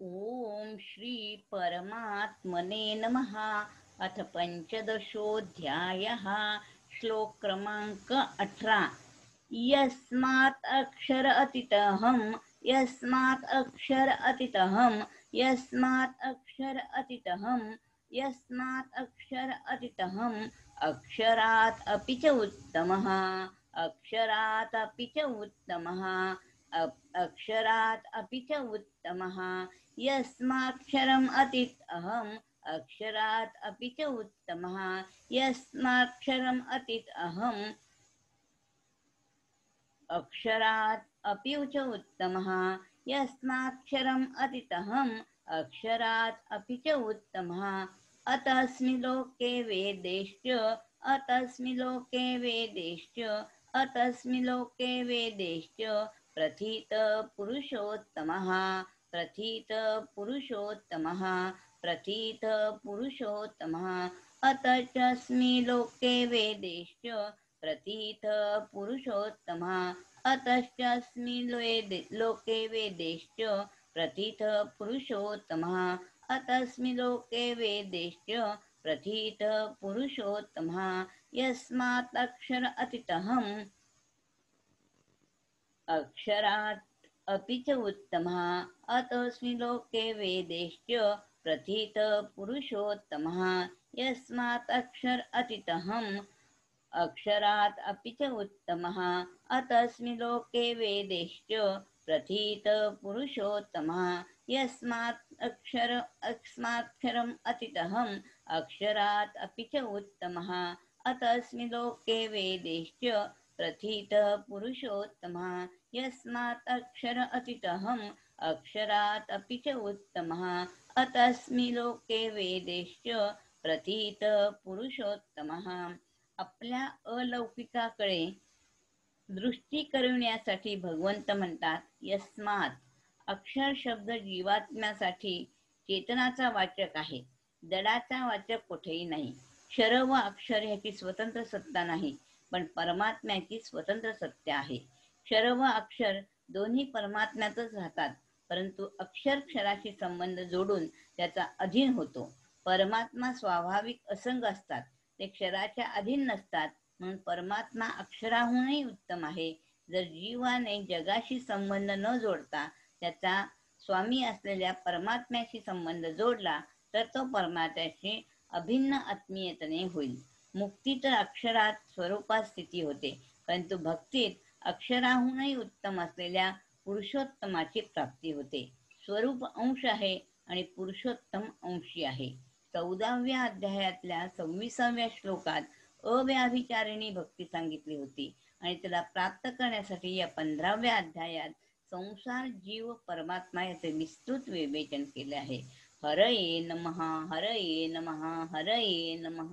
ओम श्री परमात्मने नमः। अथ पंचदशोऽध्यायः। श्लोक क्रमांक 18। यस्मात् अक्षर अतितहं यस्मात् अक्षर अतितहं यस्मात् अक्षर अतितहं यस्मात् अक्षर अतितहं अक्षरात् अपि च उत्तमः अक्षरात् अपि च उत्तमः अक्षरात् अपि च उत्तमः यस्माक्षरम् अतीत अहम् अक्षरात् अपि च उत्तमः यस्माक्षरम् अतीत अहम् अक्षरात् अपि च उत्तमः यस्माक्षरम् अतीतहम् अक्षरात् अपि च उत्तमः अतस्मिन् लोके वेदेश्च अतस्मिन् लोके वेदेश्च अतस्मिन् लोके वेदेश्च प्रथित पुरुषोत्तमः प्रथित पुरुषोत्तमः प्रथित पुरुषोत्तमः अतस्मिन् लोके वेदेश्च प्रथित पुरुषोत्तमः अतश्चस्मिन् लोके वेदेश्च प्रथित पुरुषोत्तमः अतस्मिन् लोके वेदेश्च प्रथित पुरुषोत्तमः यस्मात् अक्षर अतीतहम् अक्षरात् अपि च उत्तमः अतस्मिन् लोके वेदेश्च प्रथित पुरुषोत्तमः यस्मात् अक्षर अतीतहम् अक्षरात् अपि च उत्तमः अतस्मिन् लोके वेदेश्च प्रथित पुरुषोत्तमः यस्माक्षरम् अतीतहम् अक्षरात् अपि च उत्तमः अतस्मिन् लोके वेदेश्च प्रथित पुरुषोत्तमः यस्मात् अक्षर अतीतहम् अक्षरात् अपि च उत्तमः अतस्मिन् लोके वेदेश्च प्रथित पुरुषोत्तमः। आपल्या अलौकिकाकडे दृष्टी करविण्यासाठी भगवंत म्हणतात यस्मात। अक्षर शब्द जीवात्म्यासाठी चेतनाचा वाचक आहे, जडाचा वाचक कुठेही नाही. क्षर व अक्षर ह्याची स्वतंत्र सत्ता नाही, पण परमात्म्याची स्वतंत्र सत्ता आहे. क्षर व अक्षर दोन्ही परमात्म्यातच राहतात, परंतु अक्षर क्षराशी संबंध जोडून त्याचा अधीन होतो. परमात्मा स्वाभाविक असंग असतात, ते क्षराच्या अधीन नसतात, म्हणून परमात्मा अक्षराहूनही उत्तम आहे. जर जीवाने जगाशी संबंध न जोडता त्याचा स्वामी असलेल्या परमात्म्याशी संबंध जोडला तर तो परमात्म्याशी अभिन्न आत्मीयतेने होईल. मुक्ती तर अक्षरात स्वरूपात स्थिती होते, परंतु भक्तीत अक्षराहूनही उत्तम असलेल्या पुरुषोत्तमाची प्राप्ती होते. स्वरूप अंश आहे आणि पुरुषोत्तम अंशी आहे. 14व्या अध्यायातल्या 26व्या श्लोकात अव्याभिचारिणी भक्ती सांगितली होती आणि त्याला प्राप्त करण्यासाठी या 15व्या अध्यायात संसार जीव परमात्मा याचे विस्तृत विवेचन केले आहे. हरये नमः हरये नमः हरये नमः.